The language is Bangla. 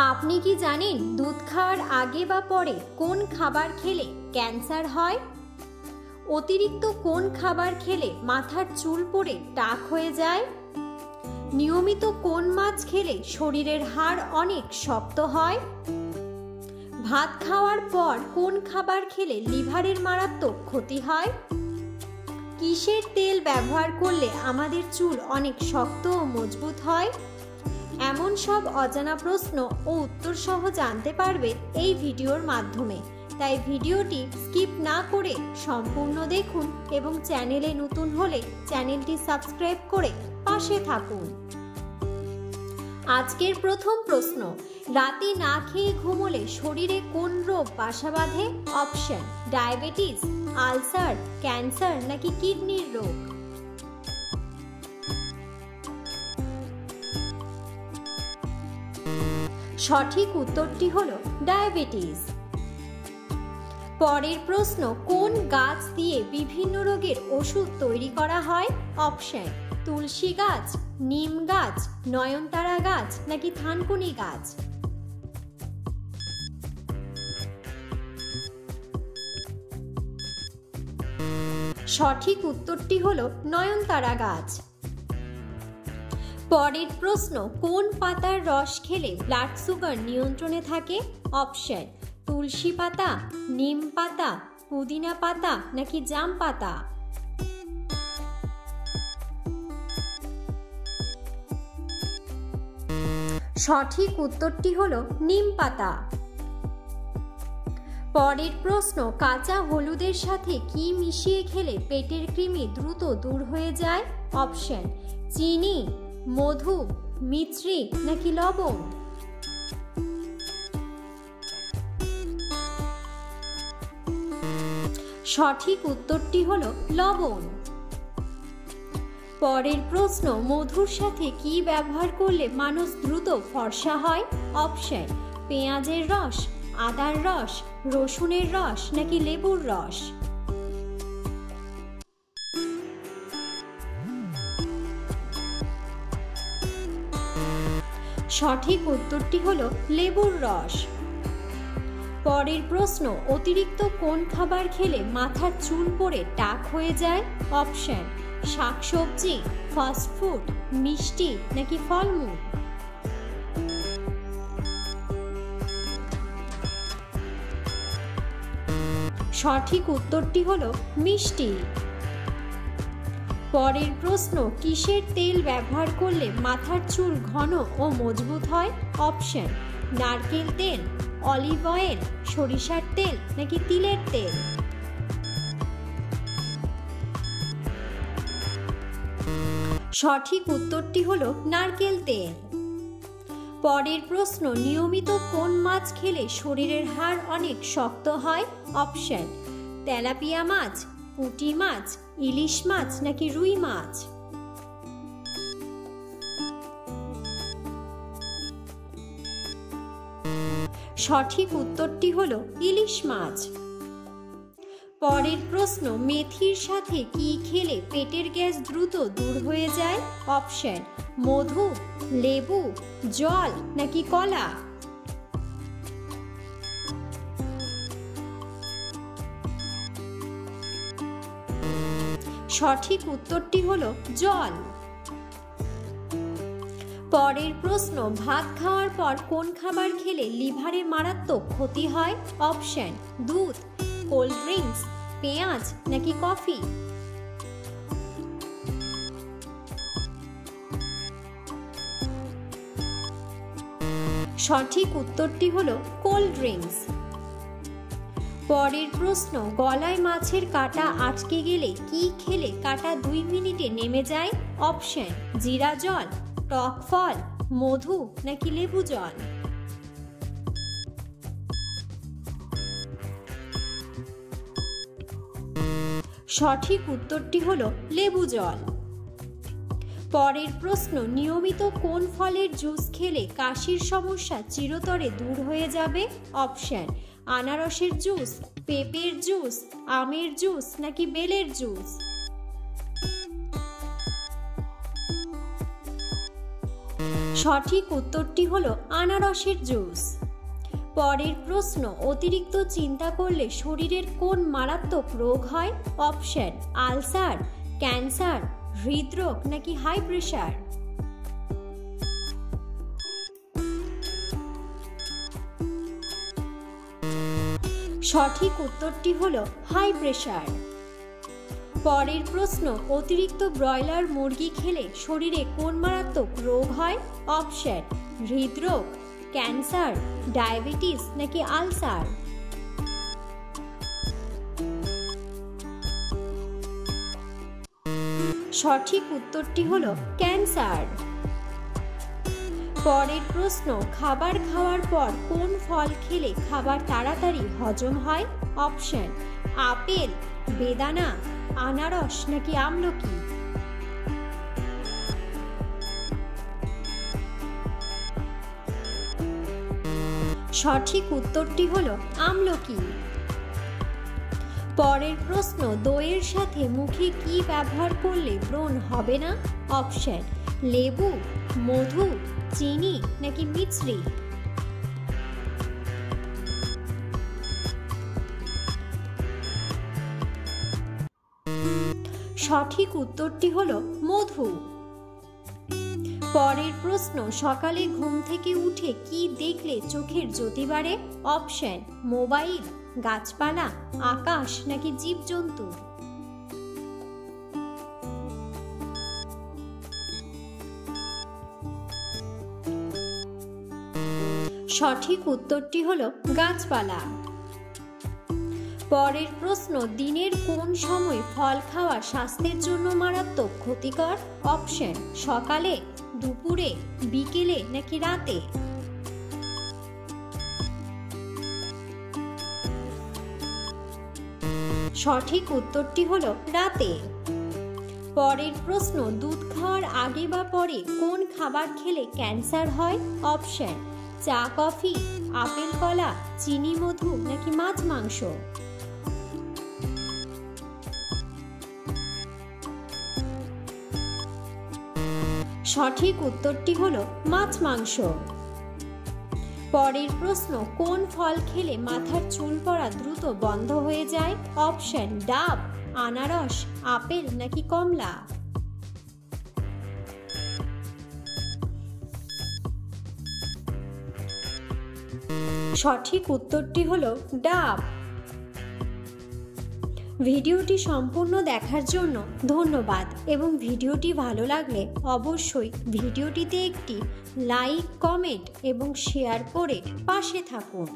আপনি কি জানেন দুধ খাওয়ার আগে বা পরে কোন খাবার খেলে ক্যান্সার হয়? অতিরিক্ত কোন খাবার খেলে মাথার চুল পড়ে টাক হয়ে যায়? নিয়মিত কোন মাছ খেলে শরীরের হাড় অনেক শক্ত হয়? ভাত খাওয়ার পর কোন খাবার খেলে লিভারের মারাত্মক ক্ষতি হয়? কিসের তেল ব্যবহার করলে আমাদের চুল অনেক শক্ত ও মজবুত হয়? এমন সব অজানা প্রশ্ন ও উত্তর সহ জানতে পারবে এই ভিডিওর মাধ্যমে। তাই ভিডিওটি স্কিপ না করে সম্পূর্ণ দেখুন এবং চ্যানেলে নতুন হলে চ্যানেলটি সাবস্ক্রাইব করে পাশে থাকুন। আজকের প্রথম প্রশ্ন, রাতে না খেয়ে ঘুমোলে শরীরে কোন রোগ বাসা বাঁধে? অপশন: ডায়াবেটিস, আলসার, ক্যান্সার নাকি কিডনির রোগ? সঠিক উত্তরটি হলো ডায়াবেটিস। পরের প্রশ্ন, কোন গাছ দিয়ে বিভিন্ন রোগের ওষুধ তৈরি করা হয়? অপশন: তুলসী গাছ, নিম গাছ, নয়নতারা গাছ নাকি থানকুনি গাছ? সঠিক উত্তরটি হলো নয়নতারা গাছ। পরের প্রশ্ন, কোন পাতার রস খেলে ব্লাড সুগার নিয়ন্ত্রণে থাকে? অপশন: তুলসী পাতা, নিম পাতা, পুদিনা পাতা নাকি জাম পাতা? সঠিক উত্তরটি হলো নিম পাতা। পরের প্রশ্ন, কাঁচা হলুদের সাথে কি মিশিয়ে খেলে পেটের কৃমি দ্রুত দূর হয়ে যায়? অপশন: চিনি, মধু, মিছরি নাকি লবণ? সঠিক উত্তরটি হলো লবণ। পরের প্রশ্ন, মধুর সাথে কি ব্যবহার করলে মানুষ দ্রুত ফর্সা হয়? অপশন: পেঁয়াজের রস, আদার রস, রসুনের রস নাকি লেবুর রস? সঠিক উত্তরটি হলো লেবুর রস। পরের প্রশ্ন, অতিরিক্ত কোন খাবার খেলে মাথার চুল পড়ে টাক হয়ে যায়? অপশন: শাকসবজি, ফাস্টফুড, মিষ্টি নাকি ফলমূল? সঠিক উত্তরটি হলো মিষ্টি। পরের প্রশ্ন, কিসের তেল ব্যবহার করলে মাথার চুল ঘন ও মজবুত হয়? অপশন: নারকেল তেল, অলিভ অয়েল, সরিষার তেল নাকি তিলের তেল? সঠিক উত্তরটি হলো নারকেল তেল। পরের প্রশ্ন, নিয়মিত কোন মাছ খেলে শরীরের হাড় অনেক শক্ত হয়? অপশন: তেলাপিয়া মাছ, পুঁটি মাছ, ইলিশ মাছ নাকি রুই মাছ? সঠিক উত্তরটি হলো ইলিশ মাছ। পরের প্রশ্ন, মেথির সাথে কি খেলে পেটের গ্যাস দ্রুত দূর হয়ে যায়? অপশন: মধু, লেবু, জল নাকি কলা? সঠিক উত্তরটি হলো জল। পরের প্রশ্ন, ভাত খাওয়ার পর কোন খাবার খেলে লিভারে মারাত্মক ক্ষতি হয়? অপশন: দুধ, কোল্ড ড্রিঙ্কস, পেঁয়াজ নাকি কফি? সঠিক উত্তরটি হলো কোল্ড ড্রিঙ্কস। পরের প্রশ্ন, গলায় মাছের কাঁটা আটকে গেলে কি খেলে কাঁটা 2 মিনিটে নেমে যায়? অপশন: জিরা জল, টক ফল, মধু নাকি লেবু জল? সঠিক উত্তরটি হলো লেবু জল। পরের প্রশ্ন, নিয়মিত কোন ফলের জুস খেলে কাশির সমস্যা চিরতরে দূর হয়ে যাবে? অপশন: আনারসের জুস, পেঁপের জুস, আমের জুস নাকি বেলের জুস? সঠিক উত্তরটি হলো আনারসের জুস। পরের প্রশ্ন, অতিরিক্ত চিন্তা করলে শরীরের কোন মারাত্মক রোগ হয়? অপশন: আলসার, ক্যান্সার, হৃদরোগ নাকি হাই প্রেশার। সঠিক উত্তরটি হলো হাই প্রেশার। পরের প্রশ্ন, অতিরিক্ত ব্রয়লার মুরগি খেলে শরীরে কোন মারাত্মক রোগ হয়? অপশন: হৃদরোগ, ক্যান্সার, ডায়াবেটিস নাকি আলসার। সঠিক উত্তরটি হলো ক্যান্সার। পরের প্রশ্ন, খাবার খাওয়ার পর কোন ফল খেলে খাবার তাড়াতাড়ি হজম হয়? অপশন: আপেল, বেদানা, আনারস নাকি আমলকি। সঠিক উত্তরটি হলো আমলকি। পরের প্রশ্ন, দইয়ের সাথে মুখে কি ব্যবহার করলে ব্রণ হবে না? অপশন: লেবু, মধু, চিনি নাকি মিছরি। সঠিক উত্তরটি হলো মধু। পরের প্রশ্ন, সকালে ঘুম থেকে উঠে কি দেখলে চোখের জ্যোতি বাড়ে? অপশন: মোবাইল, গাছপালা, আকাশ নাকি জীবজন্তু। সঠিক উত্তরটি হলো গাছপালা। পরের প্রশ্ন, দিনের কোন সময় ফল খাওয়া স্বাস্থ্যের জন্য মারাত্মক ক্ষতিকর? অপশন: সকালে, দুপুরে, বিকেলে নাকি রাতে। সঠিক উত্তরটি হলো রাতে। পরের প্রশ্ন, দুধ খাওয়ার আগে বা পরে কোন খাবার খেলে ক্যান্সার হয়? অপশন: চা, কফি, আপেল, কলা, চিনি, মধু নাকি মাছ, মাংস। সঠিক উত্তরটি হলো মাছ, মাংস। পরের প্রশ্ন, কোন ফল খেলে মাথার চুল পড়া দ্রুত বন্ধ হয়ে যায়? অপশন: ডাব, আনারস, আপেল নাকি কমলা। সঠিক উত্তরটি হলো ডাব। ভিডিওটি সম্পূর্ণ দেখার জন্য ধন্যবাদ এবং ভিডিওটি ভালো লাগলে অবশ্যই ভিডিওটিতে একটি লাইক, কমেন্ট এবং শেয়ার করে পাশে থাকুন।